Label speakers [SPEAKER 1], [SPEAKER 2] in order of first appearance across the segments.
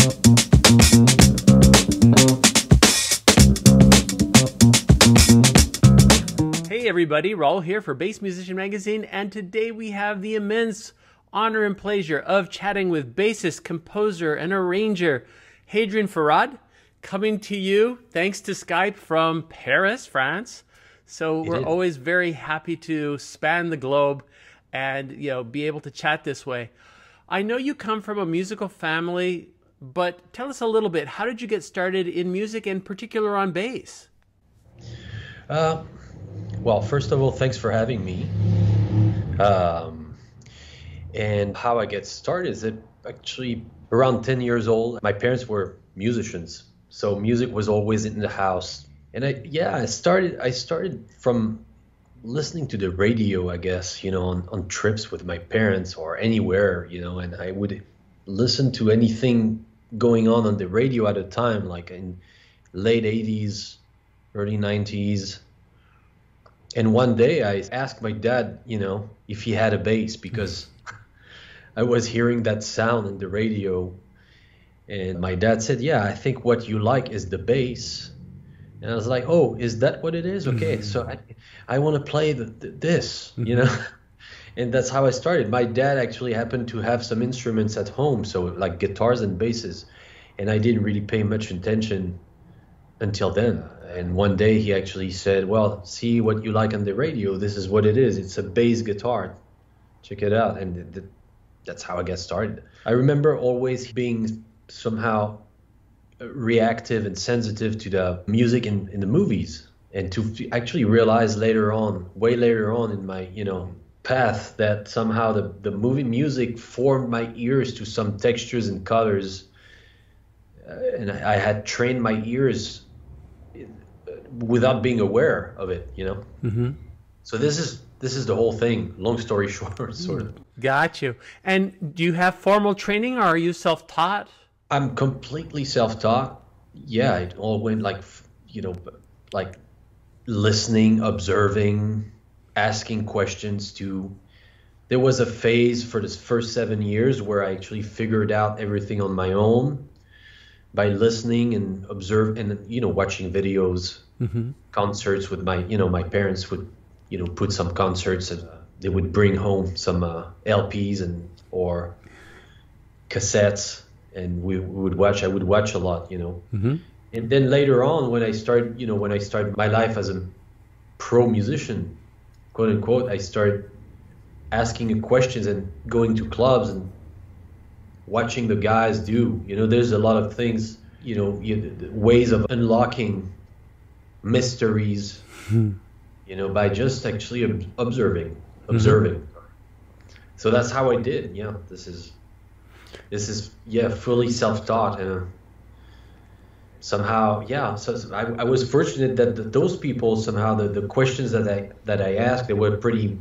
[SPEAKER 1] Hey everybody, Raul here for Bass Musician Magazine, and today we have the immense honor and pleasure of chatting with bassist, composer, and arranger Hadrien Feraud, coming to you thanks to Skype from Paris, France. So we're always very happy to span the globe and be able to chat this way. I know you come from a musical family, but tell us a little bit. How did you get started in music, in particular on bass?
[SPEAKER 2] Well, first of all, thanks for having me. And how I get started is that actually around 10 years old, my parents were musicians, so music was always in the house. And I started from listening to the radio, I guess, on trips with my parents or anywhere, and I would listen to anything going on the radio at the time, like in late 80s, early 90s. And one day I asked my dad, if he had a bass, because I was hearing that sound in the radio. And my dad said, yeah, I think what you like is the bass. And I was like, oh, is that what it is? Okay, so I want to play this, And that's how I started. My dad actually happened to have some instruments at home, so like guitars and basses. And I didn't really pay much attention until then. And one day he actually said, well, see what you like on the radio. This is what it is. It's a bass guitar. Check it out. And that's how I got started. I remember always being somehow reactive and sensitive to the music in the movies, and to actually realize later on, way later on in my, path, that somehow the movie music formed my ears to some textures and colors. And I had trained my ears without being aware of it, So this is the whole thing. Long story short, sort of.
[SPEAKER 1] Got you. And do you have formal training, or are you self-taught?
[SPEAKER 2] I'm completely self-taught. Yeah, it all went like listening, observing, asking questions. There was a phase for this first 7 years where I actually figured out everything on my own by listening and observing and watching videos. Concerts with my parents would put some concerts, and they would bring home some LPs or cassettes, and we would watch. I would watch a lot, and then later on, when I started my life as a pro musician, quote unquote, I started asking questions and going to clubs and watching the guys do. There's a lot of things, ways of unlocking mysteries, by just actually observing. So that's how I did. Yeah, this is fully self-taught, and somehow, So I was fortunate that those people somehow the questions that I asked, they were pretty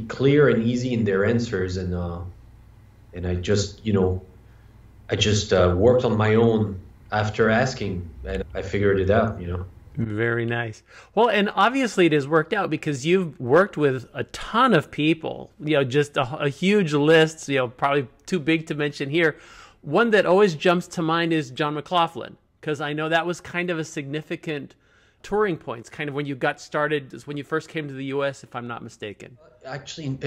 [SPEAKER 2] clear and easy in their answers, and I just worked on my own after asking, and I figured it out,
[SPEAKER 1] Very nice. Well, and obviously it has worked out, because you've worked with a ton of people, just a huge list, probably too big to mention here. One that always jumps to mind is John McLaughlin, because I know that was kind of a significant touring points, kind of when you got started, when you first came to the U.S., if I'm not mistaken. Actually,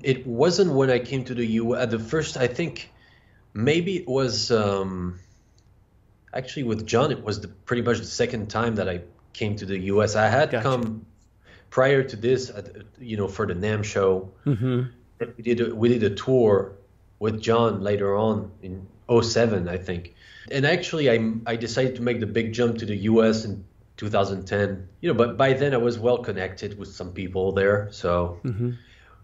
[SPEAKER 2] it wasn't when I came to the U.S. At the first, I think maybe it was actually with John. It was pretty much the second time that I came to the U.S. I had come prior to this, for the NAMM show. We did a tour with John later on in 2007, I think. And actually, I decided to make the big jump to the U.S. in 2010. But by then I was well connected with some people there. So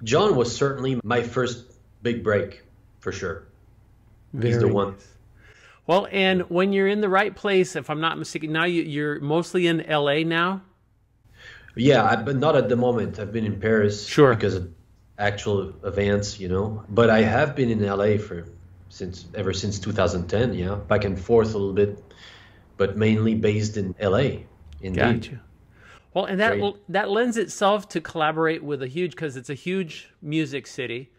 [SPEAKER 2] John was certainly my first big break, for sure. He's the one.
[SPEAKER 1] Well, and when you're in the right place, if I'm not mistaken, now you're mostly in LA now?
[SPEAKER 2] Yeah, but not at the moment. I've been in Paris because of actual events, But I have been in LA ever since 2010, yeah. Back and forth a little bit, but mainly based in LA. Indeed.
[SPEAKER 1] Gotcha. Well, and that lends itself to collaborate with because it's a huge music city.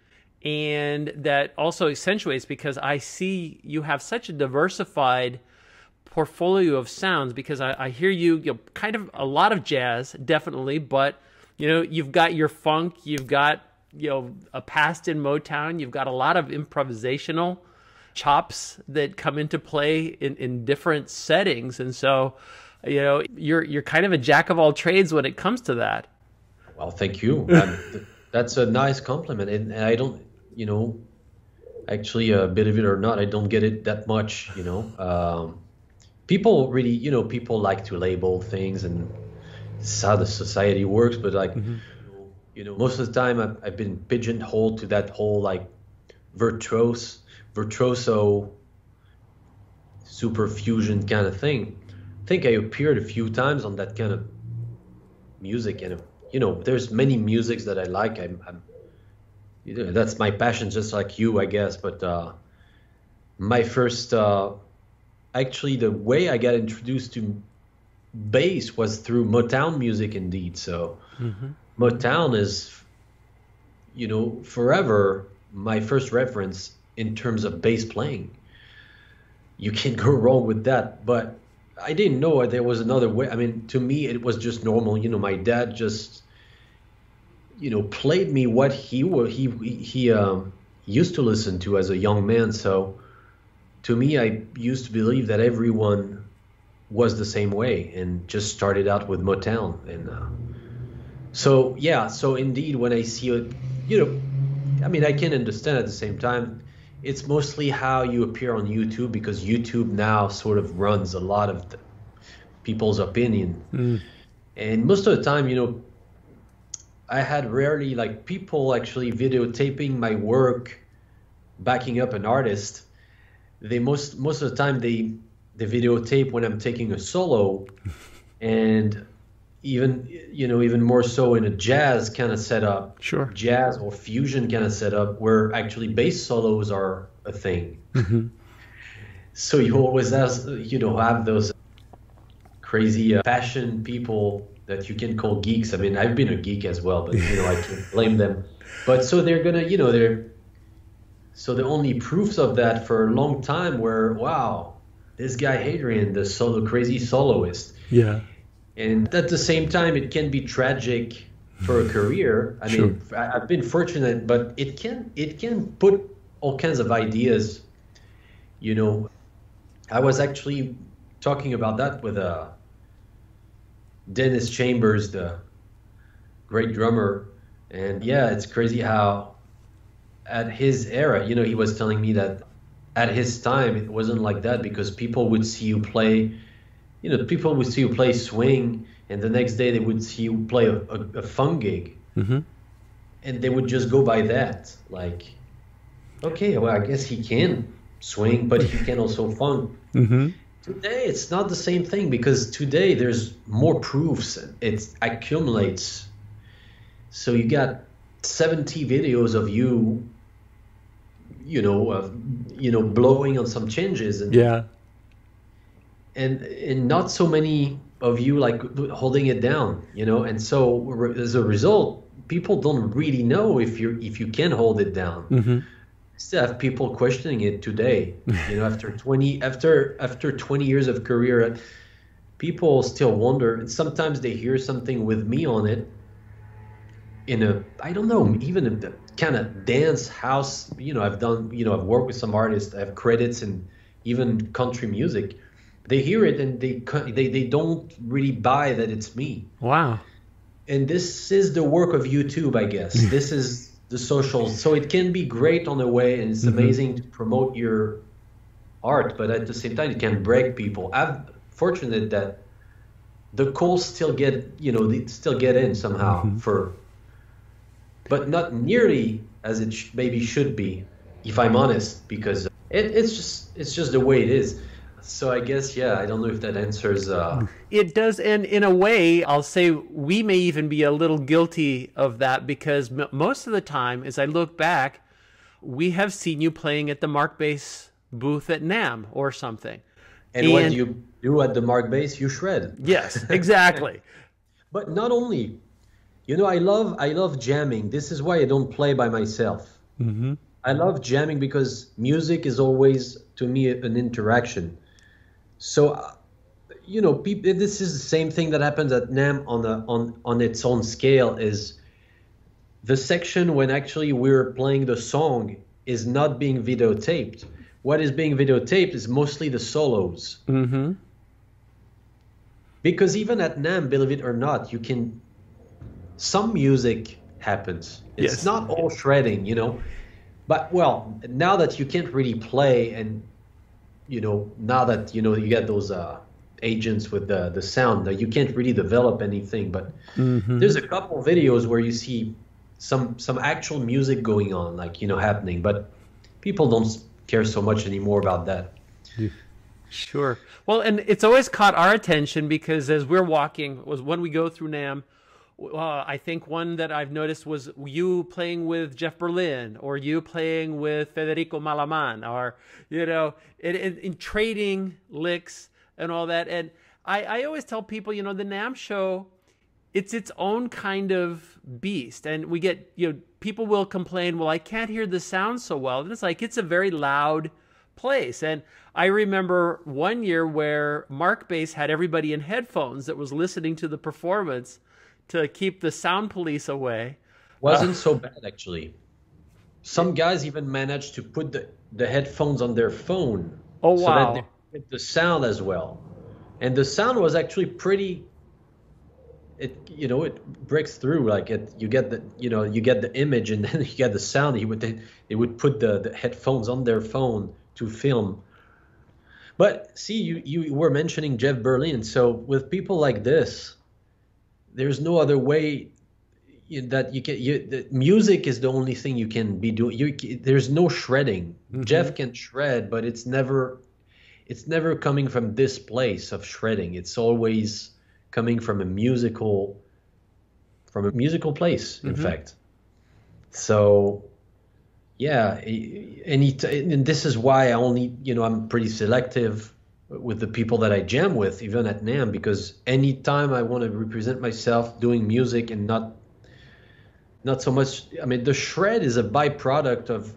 [SPEAKER 1] And that also accentuates because I see you have such a diversified portfolio of sounds, because I hear you, kind of a lot of jazz, definitely, but you've got your funk, you've got a past in Motown, you've got a lot of improvisational chops that come into play in different settings, and so you're kind of a jack of all trades when it comes to that.
[SPEAKER 2] Well, thank you. That's a nice compliment, and I don't, actually, believe it or not, I don't get it that much. People really, people like to label things, and it's how the society works. But like, most of the time, I've been pigeonholed to that whole like virtuoso, super fusion kind of thing. I think I appeared a few times on that kind of music, and there's many musics that I like. That's my passion, just like you, I guess. But my first, actually, the way I got introduced to bass was through Motown music, indeed. So Motown is, forever my first reference in terms of bass playing. You can't go wrong with that. But I didn't know there was another way. I mean, to me, it was just normal. My dad just, played me what he used to listen to as a young man. So to me, I used to believe that everyone was the same way, and just started out with Motown. And so indeed, when I see it, I can understand at the same time. It's mostly how you appear on YouTube, because YouTube now sort of runs a lot of people's opinion. And most of the time, I had rarely like people actually videotaping my work, backing up an artist. They most of the time they videotape when I'm taking a solo, and even more so in a jazz kind of setup, jazz or fusion kind of setup, where actually bass solos are a thing. So you always have those crazy passion people that you can call geeks. I mean, I've been a geek as well, but I can't blame them. But so they're gonna, so the only proofs of that for a long time were, wow, this guy Hadrien, the crazy soloist.
[SPEAKER 1] Yeah.
[SPEAKER 2] And at the same time, it can be tragic for a career. I mean, I've been fortunate, but it can put all kinds of ideas. I was actually talking about that with Dennis Chambers, the great drummer. And yeah, it's crazy how at his era, he was telling me that at his time, it wasn't like that, because people would see you play, people would see you play swing, and the next day they would see you play a funk gig. And they would just go by that. Like, okay, well, I guess he can swing, but he can also funk. Today, it's not the same thing, because today there's more proofs. It accumulates. So you got 70 videos of you, blowing on some changes, and and not so many of you like holding it down, And so as a result, people don't really know if you can hold it down. Still have people questioning it today. After 20 years of career, people still wonder. And sometimes they hear something with me on it in a, I don't know, even a kind of dance house. I've done, I've worked with some artists. I have credits in even country music. They hear it and they don't really buy that it's me.
[SPEAKER 1] Wow.
[SPEAKER 2] And this is the work of YouTube, I guess. This is the social. So it can be great on the way, and it's amazing to promote your art, but at the same time, it can break people. I'm fortunate that the calls still get, they still get in somehow, but not nearly as it maybe should be, if I'm honest, because it's just the way it is. So I guess, I don't know if that answers.
[SPEAKER 1] It does, and in a way, I'll say we may even be a little guilty of that, because most of the time, as I look back, we have seen you playing at the Mark Bass booth at NAMM or something.
[SPEAKER 2] And what you do at the Mark Bass, you shred.
[SPEAKER 1] Yes, exactly.
[SPEAKER 2] But not only, I love jamming. This is why I don't play by myself.
[SPEAKER 1] Mm-hmm.
[SPEAKER 2] I love jamming because music is always, to me, an interaction. So, people, this is the same thing that happens at NAMM on its own scale. Is the section when actually we're playing the song is not being videotaped. What is being videotaped is mostly the solos.
[SPEAKER 1] Mm-hmm.
[SPEAKER 2] Because even at NAMM, believe it or not, some music happens. It's
[SPEAKER 1] Yes.
[SPEAKER 2] not all shredding, But well, now that you can't really play, and now that you get those agents with the sound, that you can't really develop anything. But
[SPEAKER 1] Mm-hmm.
[SPEAKER 2] there's a couple videos where you see some actual music going on, like happening. But people don't care so much anymore about that.
[SPEAKER 1] Sure. Well, and it's always caught our attention because as we're walking, was when we go through NAMM, I think one that I've noticed was you playing with Jeff Berlin, or you playing with Federico Malaman, or, in trading licks and all that. And I always tell people, the NAMM show, it's its own kind of beast. And we get, people will complain, well, I can't hear the sound so well. And it's like, it's a very loud place. And I remember one year where Mark Bass had everybody in headphones that was listening to the performance to keep the sound police away.
[SPEAKER 2] Wasn't so bad, actually. Some guys even managed to put the headphones on their phone.
[SPEAKER 1] Oh,
[SPEAKER 2] so
[SPEAKER 1] wow.
[SPEAKER 2] that they get the sound as well. And the sound was actually pretty, it breaks through. Like you get the image, and then you get the sound. They would put the headphones on their phone to film. But see, you were mentioning Jeff Berlin. So with people like this, there's no other way that you can. The music is the only thing you can be doing. There's no shredding. Mm-hmm. Jeff can shred, but it's never coming from this place of shredding. It's always coming from a musical place. In fact, so yeah, and this is why I only I'm pretty selective with the people that I jam with, even at NAMM, because anytime I want to represent myself doing music and not so much, I mean, the shred is a byproduct of,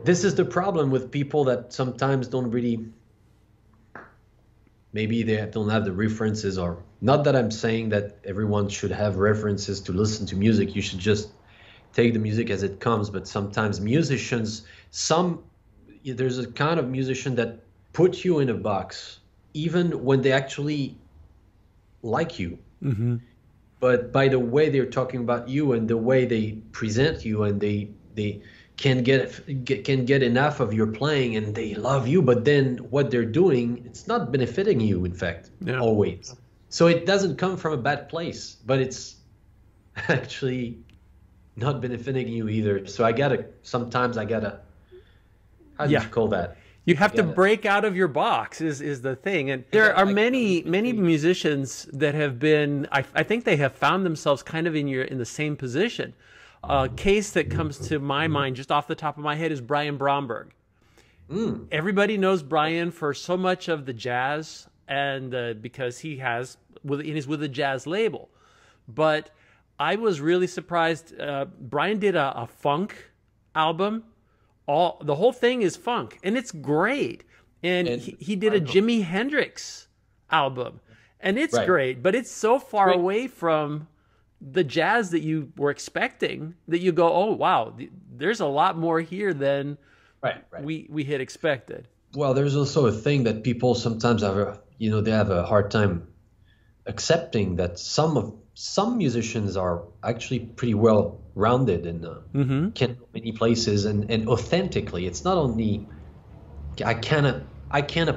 [SPEAKER 2] this is the problem with people that sometimes don't really, maybe they don't have the references, or not that I'm saying that everyone should have references to listen to music. You should just take the music as it comes. But sometimes musicians, there's a kind of musician that put you in a box, even when they actually like you. Mm-hmm. But by the way they're talking about you and the way they present you, and they can get enough of your playing, and they love you, but then what they're doing, it's not benefiting you, in fact, always. So it doesn't come from a bad place, but it's actually not benefiting you either. So sometimes I gotta, how do you call that?
[SPEAKER 1] You have to break out of your box is the thing. And there are many musicians that have been, I think they have found themselves kind of in the same position. A case that comes to my mind just off the top of my head is Brian Bromberg. Everybody knows Brian for so much of the jazz, and because he's with a jazz label. But I was really surprised. Brian did a funk album. The whole thing is funk, and it's great. And he did a Jimi Hendrix album, and it's great, but it's so far away from the jazz that you were expecting that you go, oh, wow, there's a lot more here than we had expected.
[SPEAKER 2] Well, there's also a thing that people sometimes they have a hard time accepting, that some musicians are actually pretty well rounded and can go many places and authentically. It's not only I can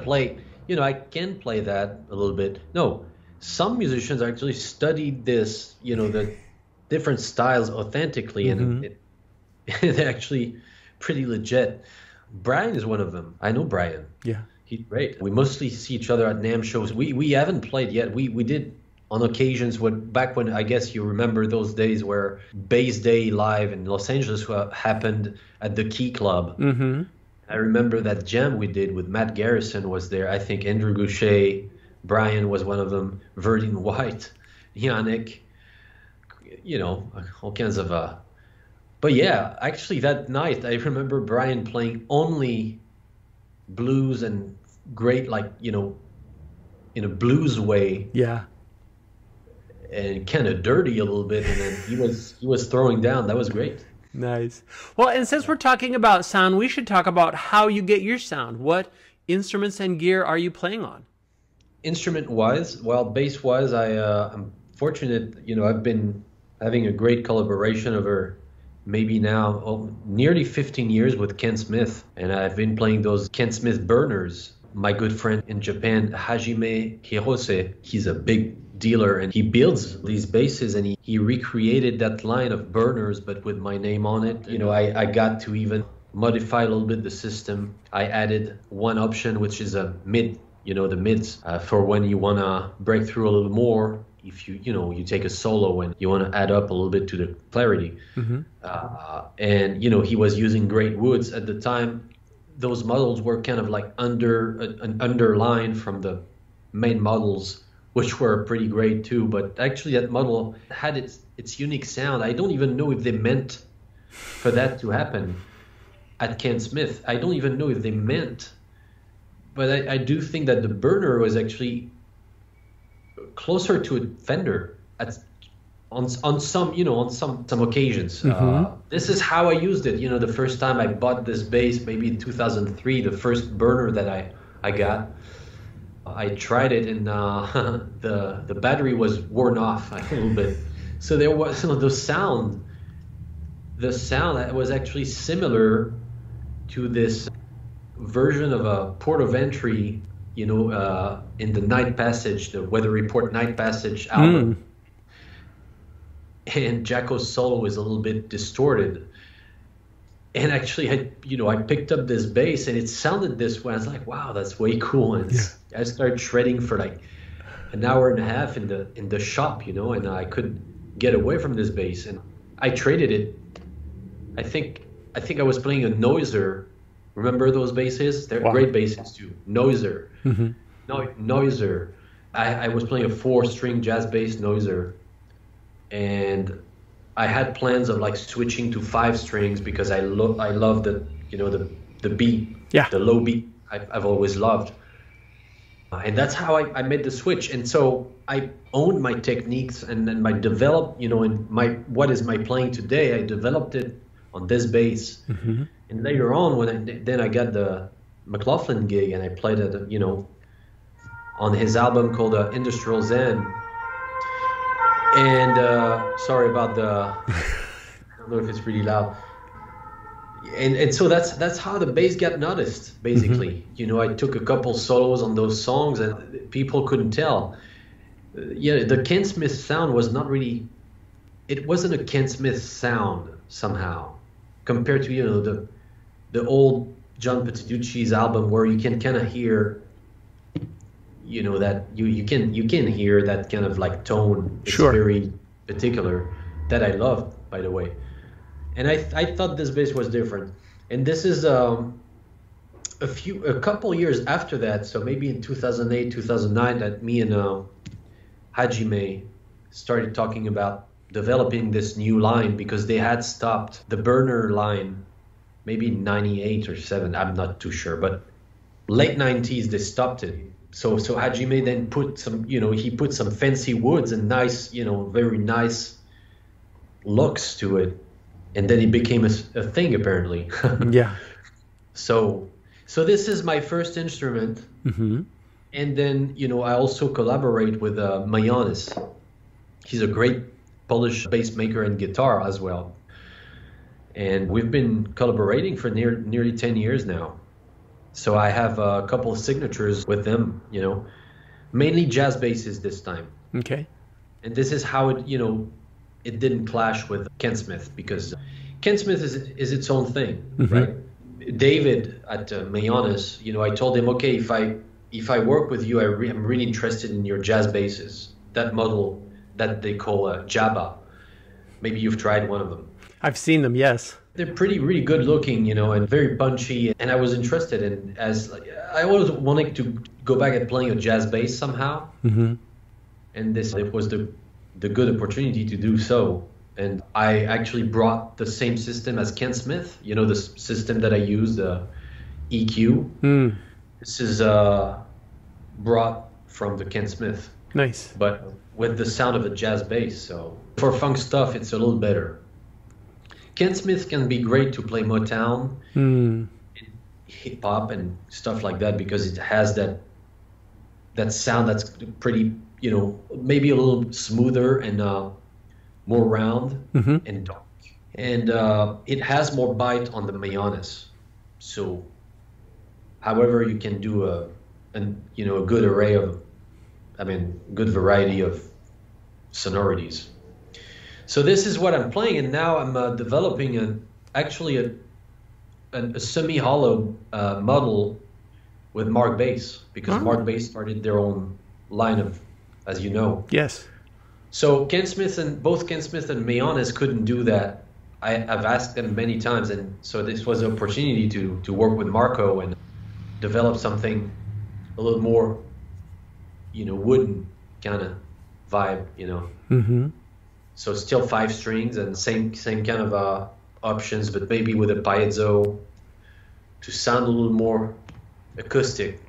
[SPEAKER 2] play, I can play that a little bit. No, some musicians actually studied this, the different styles authentically, and they're actually pretty legit. Brian is one of them. I know Brian.
[SPEAKER 1] Yeah,
[SPEAKER 2] he's great. We mostly see each other at NAMM shows. We haven't played yet. We did on occasions back when, I guess you remember those days where Bass Day Live in Los Angeles happened at the Key Club. Mm-hmm. I remember that jam we did with Matt Garrison was there. I think Andrew Goucher, Brian was one of them, Verdine White, Yannick, all kinds of But yeah, actually that night I remember Brian playing only blues and great, like, in a blues way
[SPEAKER 1] Yeah.
[SPEAKER 2] and kind of dirty a little bit, and then he was throwing down. That was great.
[SPEAKER 1] Nice. Well, and since we're talking about sound, we should talk about how you get your sound. What instruments and gear are you playing on?
[SPEAKER 2] Instrument wise, well, bass wise, I'm fortunate. I've been having a great collaboration over maybe now nearly 15 years with Ken Smith, and I've been playing those Ken Smith burners. My good friend in Japan, Hadrien Feraud, he's a big dealer and he builds these basses, and he recreated that line of burners but with my name on it. I got to even modify a little bit the system. I added one option, which is a mid, the mids, for when you want to break through a little more. If you take a solo and you want to add up a little bit to the clarity.
[SPEAKER 1] Mm-hmm.
[SPEAKER 2] And he was using great woods at the time. Those models were kind of like an underline from the main models, which were pretty great too. But actually that model had its unique sound. I don't even know if they meant for that to happen at Ken Smith. I don't even know if they meant, but I do think that the burner was actually closer to a Fender on some occasions.
[SPEAKER 1] Mm-hmm.
[SPEAKER 2] This is how I used it. The first time I bought this bass, maybe in 2003, the first burner that I got, I tried it, and the battery was worn off a little bit. So there was the sound that was actually similar to this version of a port of entry, in the Night Passage, the Weather Report Night Passage album. And Jacko's solo is a little bit distorted. And actually, I picked up this bass and it sounded this way. I was like, wow, that's way cool. And I started shredding for like an hour and a half in the shop, and I couldn't get away from this bass. And I traded it. I think I was playing a Noiser. Remember those basses? They're great basses too. Noiser.
[SPEAKER 1] Mm-hmm.
[SPEAKER 2] Noiser. I was playing a 4-string jazz bass Noiser. And I had plans of like switching to 5 strings because I love the the beat, the low beat. I've always loved, and that's how I made the switch. And so I owned my techniques and then my developed, in what is my playing today. I developed it on this bass,
[SPEAKER 1] mm-hmm.
[SPEAKER 2] and later on when I got the McLaughlin gig and I played it, on his album called Industrial Zen. And sorry about I don't know if it's really loud. And so that's how the bass got noticed, basically. Mm-hmm. I took a couple solos on those songs and people couldn't tell. The Ken Smith sound was not really, it wasn't a Ken Smith sound somehow, compared to, the old John Petrucci's album where you can kind of hear, that you can hear that kind of like tone. It's very particular, that I love, by the way. And I thought this bass was different. And this is a couple years after that, so maybe in 2008, 2009, that me and Hajime started talking about developing this new line, because they had stopped the burner line maybe in 98 or 7, I'm not too sure, but late 90s they stopped it. So Hajime then put some, he put some fancy woods and nice, very nice looks to it. And then it became a thing, apparently.
[SPEAKER 1] Yeah.
[SPEAKER 2] So this is my first instrument.
[SPEAKER 1] Mm-hmm.
[SPEAKER 2] And then, I also collaborate with Majonis. He's a great Polish bass maker and guitar as well. And we've been collaborating for nearly 10 years now. So I have a couple of signatures with them, mainly jazz basses this time.
[SPEAKER 1] Okay.
[SPEAKER 2] And this is how it, it didn't clash with Ken Smith, because Ken Smith is its own thing, mm-hmm. right? David at Majonis, I told him, okay, if I work with you, I'm really interested in your jazz basses, that model that they call Jabba. Maybe you've tried one of them.
[SPEAKER 1] I've seen them, yes.
[SPEAKER 2] They're really good looking, and very punchy. And I was interested in, I always wanted to go back and playing a jazz bass somehow.
[SPEAKER 1] Mm-hmm.
[SPEAKER 2] And it was the good opportunity to do so. And I actually brought the same system as Ken Smith, you know, the system that I use, the EQ.
[SPEAKER 1] Mm.
[SPEAKER 2] This is brought from the Ken Smith.
[SPEAKER 1] Nice.
[SPEAKER 2] But with the sound of a jazz bass. So for funk stuff, it's a little better. Ken Smith can be great to play Motown, hip hop and stuff like that, because it has that sound that's pretty, you know, maybe a little smoother and more round and dark. And it has more bite on the Mayones. So however you can do a good array of, good variety of sonorities. So this is what I'm playing, and now I'm developing a semi-hollow model with Mark Bass, because Mark Bass started their own line of, as you know.
[SPEAKER 1] Yes.
[SPEAKER 2] So both Ken Smith and Mayones couldn't do that. I've asked them many times, and so this was an opportunity to work with Marco and develop something a little more, you know, wooden kind of vibe, you know. Mm-hmm. So still 5 strings and same kind of options, but maybe with a piezo to sound a little more acoustic.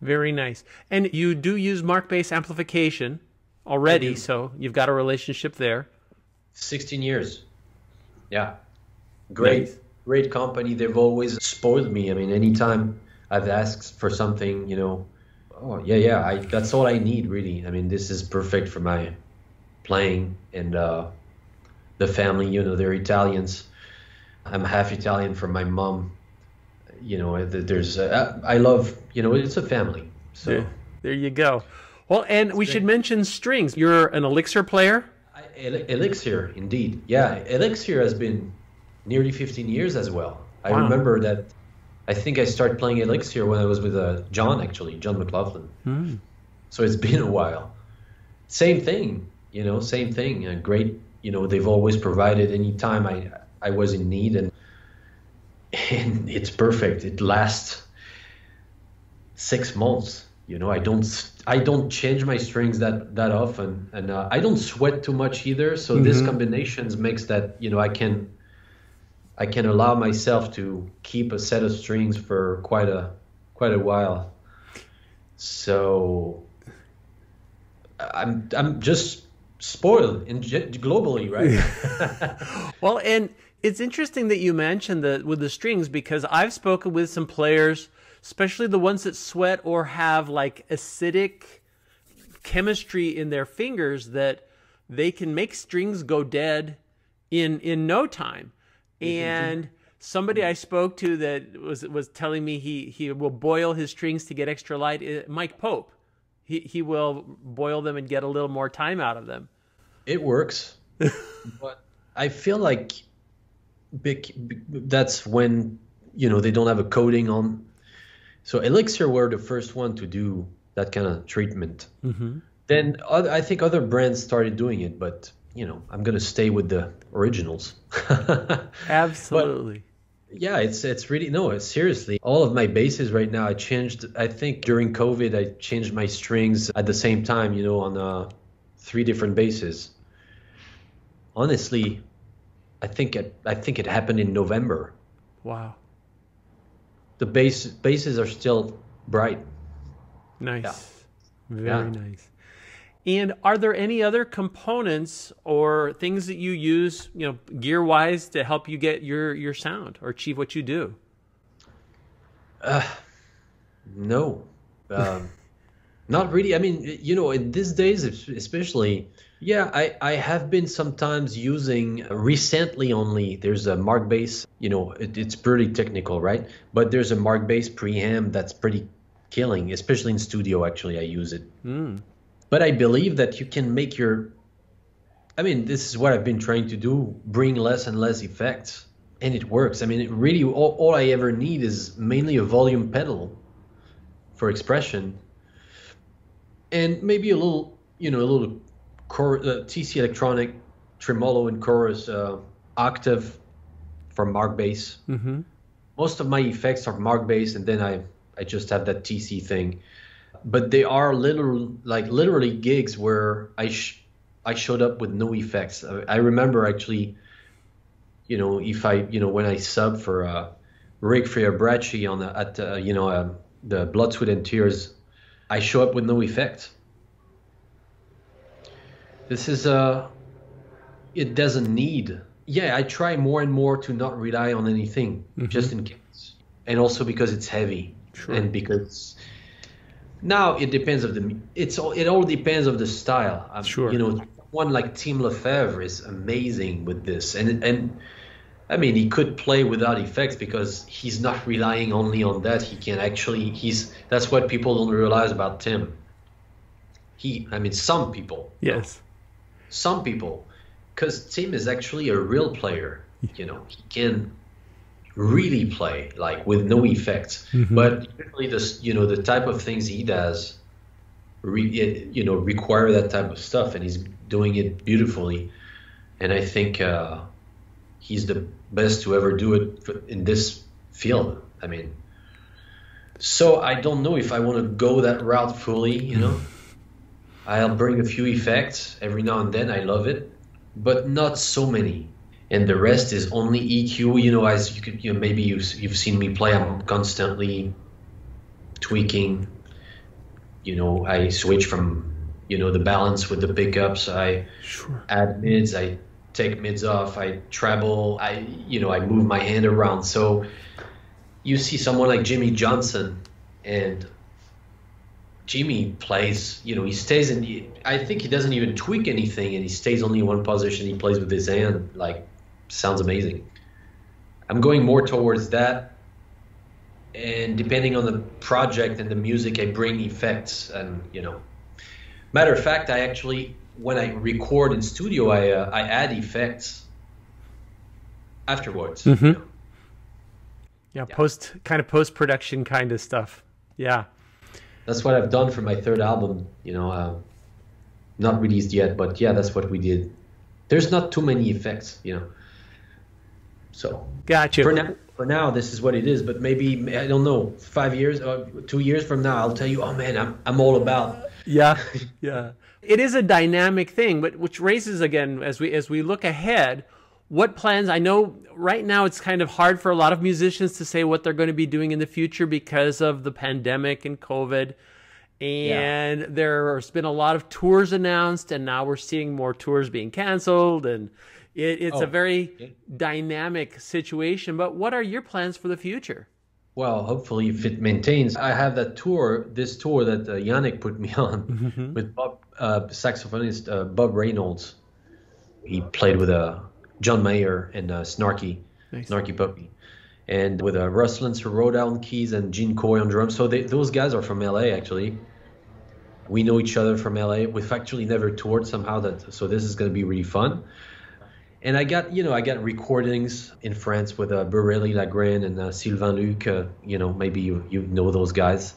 [SPEAKER 1] Very nice. And you do use Mark Bass amplification already, so you've got a relationship there. 16
[SPEAKER 2] years. Yeah. Great company. They've always spoiled me. I mean, anytime I've asked for something, you know, that's all I need, really. I mean, this is perfect for my playing, and the family, you know, they're Italians. I'm half Italian from my mom. You know, I love, you know, it's a family. So
[SPEAKER 1] there you go. Well, and we should mention strings. You're an Elixir player?
[SPEAKER 2] Elixir, indeed. Yeah, Elixir has been nearly 15 years as well. I remember that. I think I started playing Elixir when I was with John McLaughlin. So it's been a while. Same thing. Great. You know, they've always provided any time I was in need, and it's perfect. It lasts 6 months. You know, I don't change my strings that often, and I don't sweat too much either. So this combinations makes that, you know, I can allow myself to keep a set of strings for quite a while. So I'm just spoiled globally, right?
[SPEAKER 1] Well, and it's interesting that you mentioned that with the strings, because I've spoken with some players, especially the ones that sweat or have like acidic chemistry in their fingers, that they can make strings go dead in no time. And somebody I spoke to that was telling me he will boil his strings to get extra light. Mike Pope. He will boil them and get a little more time out of them.
[SPEAKER 2] It works. But I feel like that's when, you know, they don't have a coating on. So Elixir were the first one to do that kind of treatment. Then I think other brands started doing it, but, you know, I'm going to stay with the originals.
[SPEAKER 1] Absolutely.
[SPEAKER 2] But, yeah, it's really, no, seriously. All of my basses right now, I think during COVID, I changed my strings at the same time, you know, on 3 different basses. Honestly, I think it happened in November.
[SPEAKER 1] Wow.
[SPEAKER 2] The basses are still bright.
[SPEAKER 1] Nice.
[SPEAKER 2] Yeah.
[SPEAKER 1] Very nice. And are there any other components or things that you use, you know, gear-wise to help you get your sound or achieve what you do?
[SPEAKER 2] No. Not really. I mean, you know, in these days especially, yeah, I have been sometimes using recently only. There's a Mark Bass, you know, it's pretty technical, right? But there's a Mark Bass preamp that's pretty killing, especially in studio, actually, I use it. But I believe that you can make this is what I've been trying to do, bring less and less effects, and it works. I mean, it really, all I ever need is mainly a volume pedal for expression, and maybe a little TC electronic tremolo and chorus octave from Mark Bass. Most of my effects are Mark Bass, and then I just have that TC thing. But they are literally gigs where I showed up with no effects. I remember actually, if I, when I sub for Rick Fiabracci on the Blood, Sweat and Tears, I show up with no effects. This is it doesn't need. Yeah, I try more and more to not rely on anything, just in case, and also because it's heavy,
[SPEAKER 1] Sure.
[SPEAKER 2] and because now it depends of the. It all depends of the style.
[SPEAKER 1] Sure.
[SPEAKER 2] One like Tim Lefebvre is amazing with this, and I mean he could play without effects because he's not relying only on that. He can actually that's what people don't realize about Tim. Some people.
[SPEAKER 1] Yes.
[SPEAKER 2] Some people, because Tim is actually a real player. He can really play like with no effects. But usually the type of things he does, require that type of stuff, and he's doing it beautifully. And I think he's the best to ever do it in this field. I mean, so I don't know if I want to go that route fully. I'll bring a few effects every now and then. I love it, but not so many. And the rest is only EQ. As you could, maybe you've seen me play. I'm constantly tweaking. I switch from, the balance with the pickups. I add mids. I take mids off. I treble. I move my hand around. So you see someone like Jimmy Johnson, and Jimmy plays, he stays I think he doesn't even tweak anything, and he stays only in one position. He plays with his hand, sounds amazing. I'm going more towards that, and depending on the project and the music, I bring effects, and, Matter of fact, I actually, when I record in studio, I add effects afterwards.
[SPEAKER 1] Yeah, post-production kind of stuff. Yeah.
[SPEAKER 2] That's what I've done for my third album, not released yet, but yeah, that's what we did. There's not too many effects, So
[SPEAKER 1] gotcha.
[SPEAKER 2] For now, this is what it is. But maybe, I don't know, 5 years or 2 years from now, I'll tell you, oh man, I'm all about.
[SPEAKER 1] Yeah, yeah. It is a dynamic thing, but which raises again as we look ahead. What plans? I know right now it's kind of hard for a lot of musicians to say what they're going to be doing in the future because of the pandemic and COVID. And there's been a lot of tours announced, and now we're seeing more tours being canceled. And it's a very dynamic situation. But what are your plans for the future?
[SPEAKER 2] Well, hopefully if it maintains. I have this tour that Yannick put me on with saxophonist Bob Reynolds. He played with John Mayer and Snarky Puppy, and with Ruslan Sirota on keys and Gene Coy on drums. So those guys are from LA, actually. We know each other from LA. We've actually never toured somehow, so this is going to be really fun. And I got recordings in France with Borelli Lagraine and Sylvain Luc. Maybe you know those guys.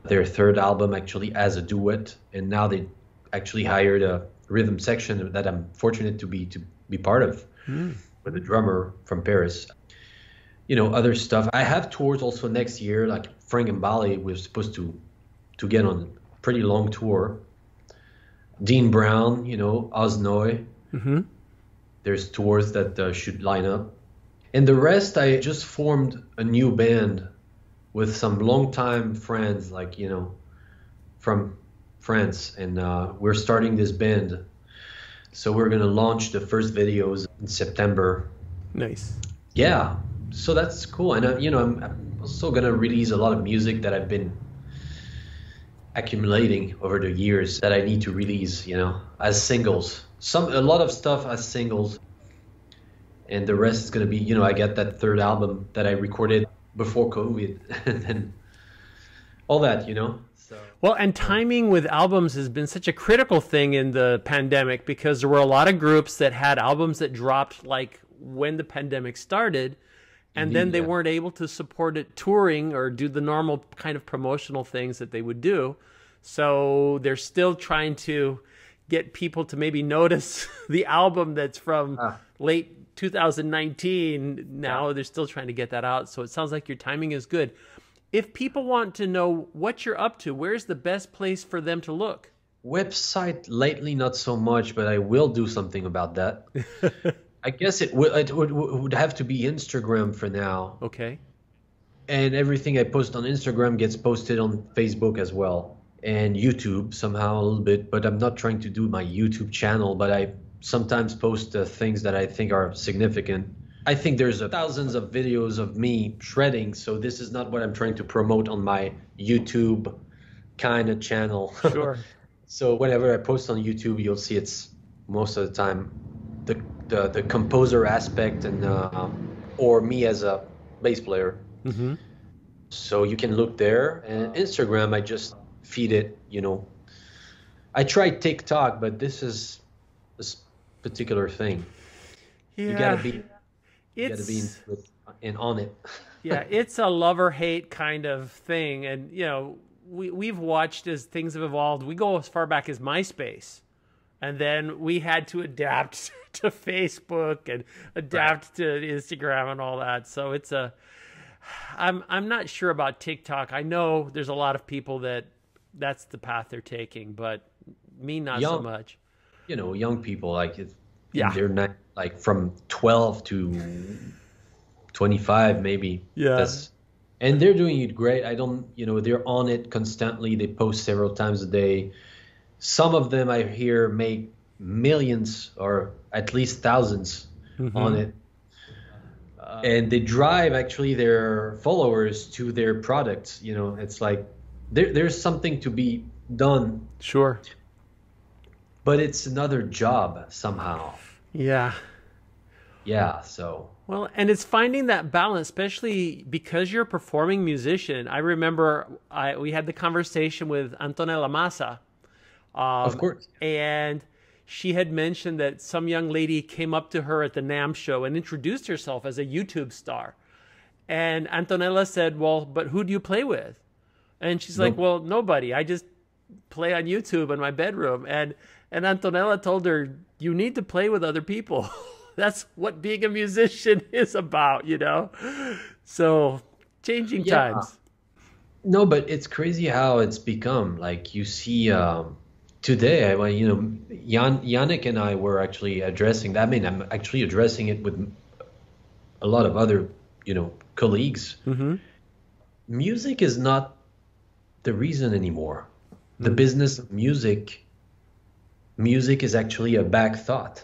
[SPEAKER 2] Their third album actually as a duet, and now they actually hired a rhythm section that I'm fortunate to be part of with a drummer from Paris. Other stuff. I have tours also next year, like Frank and Bali. We're supposed to get on a pretty long tour. Dean Brown, Osnoy. There's tours that should line up. And the rest, I just formed a new band with some longtime friends, from France. And we're starting this band. So we're going to launch the first videos in September.
[SPEAKER 1] Nice. Yeah.
[SPEAKER 2] So that's cool. And, I'm also going to release a lot of music that I've been accumulating over the years that I need to release, as singles. A lot of stuff as singles, and the rest is going to be, I got that third album that I recorded before COVID, and all that, So.
[SPEAKER 1] Well, and timing with albums has been such a critical thing in the pandemic, because there were a lot of groups that had albums that dropped when the pandemic started, and then they weren't able to support it touring or do the normal kind of promotional things that they would do. So they're still trying to get people to maybe notice the album that's from late 2019. Now they're still trying to get that out. So it sounds like your timing is good. If people want to know what you're up to, where's the best place for them to look?
[SPEAKER 2] Website lately, not so much, but I will do something about that. I guess it would have to be Instagram for now.
[SPEAKER 1] Okay.
[SPEAKER 2] And everything I post on Instagram gets posted on Facebook as well. And YouTube somehow a little bit, but I'm not trying to do my YouTube channel, but I sometimes post things that I think are significant. I think there's thousands of videos of me shredding, so this is not what I'm trying to promote on my YouTube kind of channel.
[SPEAKER 1] Sure.
[SPEAKER 2] So whenever I post on YouTube, you'll see it's most of the time the composer aspect and or me as a bass player.
[SPEAKER 1] Mm-hmm.
[SPEAKER 2] So you can look there. And Instagram, I just feed it, you know. I tried TikTok, but this is this particular thing.
[SPEAKER 1] Yeah.
[SPEAKER 2] You gotta be on it.
[SPEAKER 1] Yeah, it's a love or hate kind of thing. And, you know, we've watched as things have evolved. We go as far back as MySpace. And then we had to adapt to Facebook and adapt to Instagram and all that. So it's I'm not sure about TikTok. I know there's a lot of people that's the path they're taking, but me not so much.
[SPEAKER 2] You know, young people like
[SPEAKER 1] yeah,
[SPEAKER 2] they're not like from 12 to 25 maybe.
[SPEAKER 1] Yeah.
[SPEAKER 2] And they're doing it great. I don't, you know, they're on it constantly. They post several times a day. Some of them I hear make millions or at least thousands on it. And they drive actually their followers to their products. You know, it's like there's something to be done.
[SPEAKER 1] Sure.
[SPEAKER 2] But it's another job somehow.
[SPEAKER 1] Yeah.
[SPEAKER 2] Yeah, so.
[SPEAKER 1] Well, and it's finding that balance, especially because you're a performing musician. I remember we had the conversation with Antonella Massa.
[SPEAKER 2] Of course.
[SPEAKER 1] And she had mentioned that some young lady came up to her at the NAMM show and introduced herself as a YouTube star. And Antonella said, well, but who do you play with? And she's like, well, nobody. I just play on YouTube in my bedroom. And Antonella told her, you need to play with other people. That's what being a musician is about, you know? So changing times.
[SPEAKER 2] No, but it's crazy how it's become. Like you see today, well, you know, Yannick and I were actually addressing that. I mean, I'm actually addressing it with a lot of other, you know, colleagues.
[SPEAKER 1] Mm-hmm.
[SPEAKER 2] Music is not the reason anymore. The business of music is actually a back thought.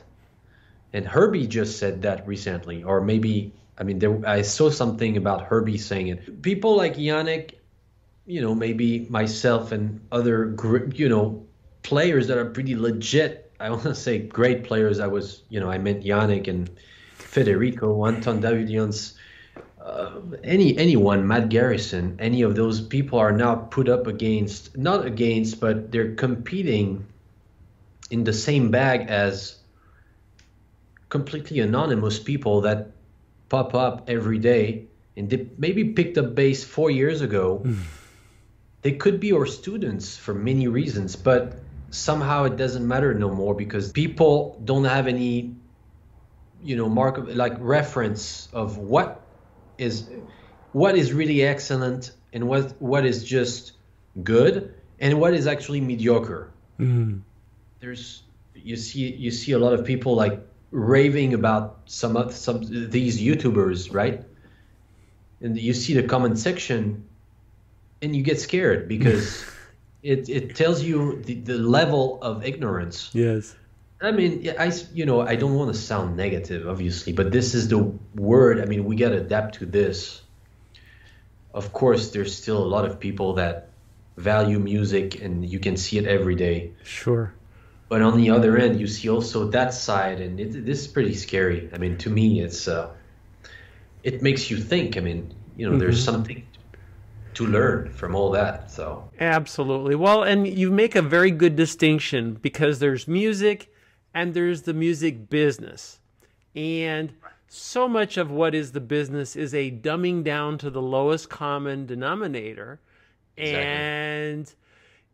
[SPEAKER 2] And Herbie just said that recently, or maybe, I mean, I saw something about Herbie saying it. People like Yannick, you know, maybe myself and other, you know, players that are pretty legit. I want to say great players. I meant Yannick and Federico, Anton Davidians, anyone, Matt Garrison, any of those people are now put up against, not against, but they're competing in the same bag as completely anonymous people that pop up every day and they maybe picked up bass 4 years ago. They could be our students for many reasons, but somehow it doesn't matter no more because people don't have any, you know, reference of what is really excellent and what is just good and what is actually mediocre. You see a lot of people like raving about some these YouTubers, right? And you see the comment section and you get scared because it tells you the level of ignorance.
[SPEAKER 1] Yes.
[SPEAKER 2] I mean, I don't want to sound negative, obviously, but this is the word. I mean, we got to adapt to this. Of course, there's still a lot of people that value music and you can see it every day.
[SPEAKER 1] Sure.
[SPEAKER 2] But on the other end, you see also that side, and this is pretty scary. I mean, to me, it makes you think. I mean, you know, there's something to learn from all that. So
[SPEAKER 1] absolutely. Well, and you make a very good distinction because there's music and there's the music business. And so much of what is the business is a dumbing down to the lowest common denominator. Exactly. And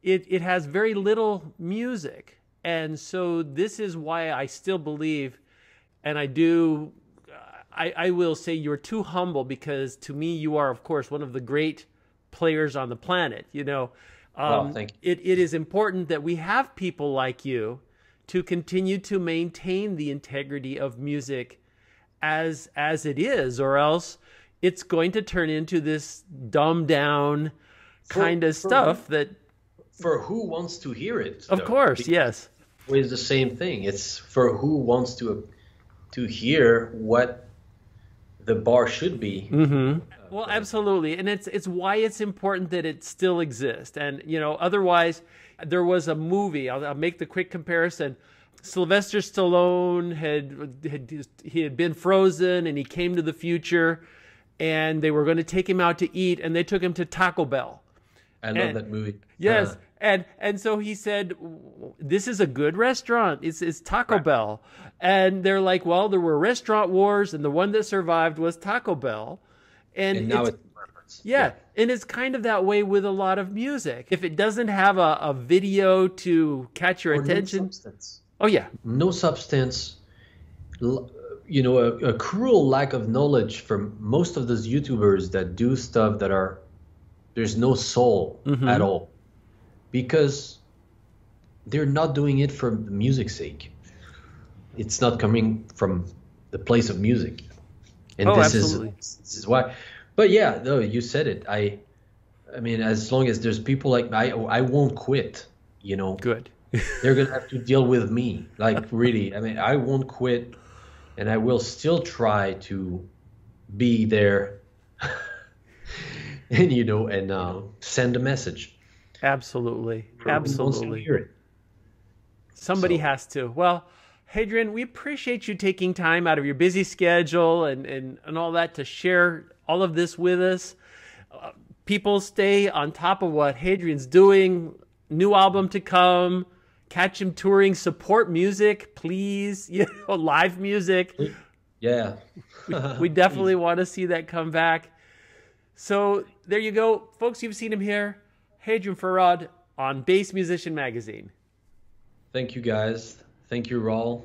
[SPEAKER 1] it has very little music. And so this is why I still believe, and I will say you're too humble because to me you are, of course, one of the great players on the planet. You know,
[SPEAKER 2] Thank you.
[SPEAKER 1] It is important that we have people like you to continue to maintain the integrity of music as it is, or else it's going to turn into this dumbed down kind of stuff that...
[SPEAKER 2] For who wants to hear it?
[SPEAKER 1] Of course, yes.
[SPEAKER 2] It's the same thing. It's for who wants to hear what the bar should be.
[SPEAKER 1] Mm-hmm. Well, absolutely. And it's why it's important that it still exists. And, you know, otherwise, there was a movie, I'll make the quick comparison. Sylvester Stallone had been frozen, and he came to the future, and they were going to take him out to eat, and they took him to Taco Bell.
[SPEAKER 2] I love that movie.
[SPEAKER 1] Yes. And so he said, this is a good restaurant. It's Taco Bell. And they're like, well, there were restaurant wars, and the one that survived was Taco Bell. And
[SPEAKER 2] now it's
[SPEAKER 1] yeah. And it's kind of that way with a lot of music. If it doesn't have a video to catch your attention.
[SPEAKER 2] No substance.
[SPEAKER 1] Oh, yeah.
[SPEAKER 2] No substance. You know, a cruel lack of knowledge from most of those YouTubers that do stuff that are, there's no soul at all. Because they're not doing it for the music's sake. It's not coming from the place of music. And this is why. But yeah, no, you said it. I mean, as long as there's people like me, I won't quit, you know.
[SPEAKER 1] Good.
[SPEAKER 2] They're going to have to deal with me. Like, really. I mean, I won't quit, and I will still try to be there and, you know, and send a message.
[SPEAKER 1] Absolutely.
[SPEAKER 2] Who wants to hear it?
[SPEAKER 1] Somebody has to. Well, Hadrien, we appreciate you taking time out of your busy schedule and all that to share all of this with us. People stay on top of what Hadrien's doing. New album to come. Catch him touring. Support music, please. You know, live music.
[SPEAKER 2] Yeah.
[SPEAKER 1] we definitely want to see that come back. So there you go. Folks, you've seen him here. Hadrien Feraud on Bass Musician Magazine.
[SPEAKER 2] Thank you, guys. Thank you, Raul.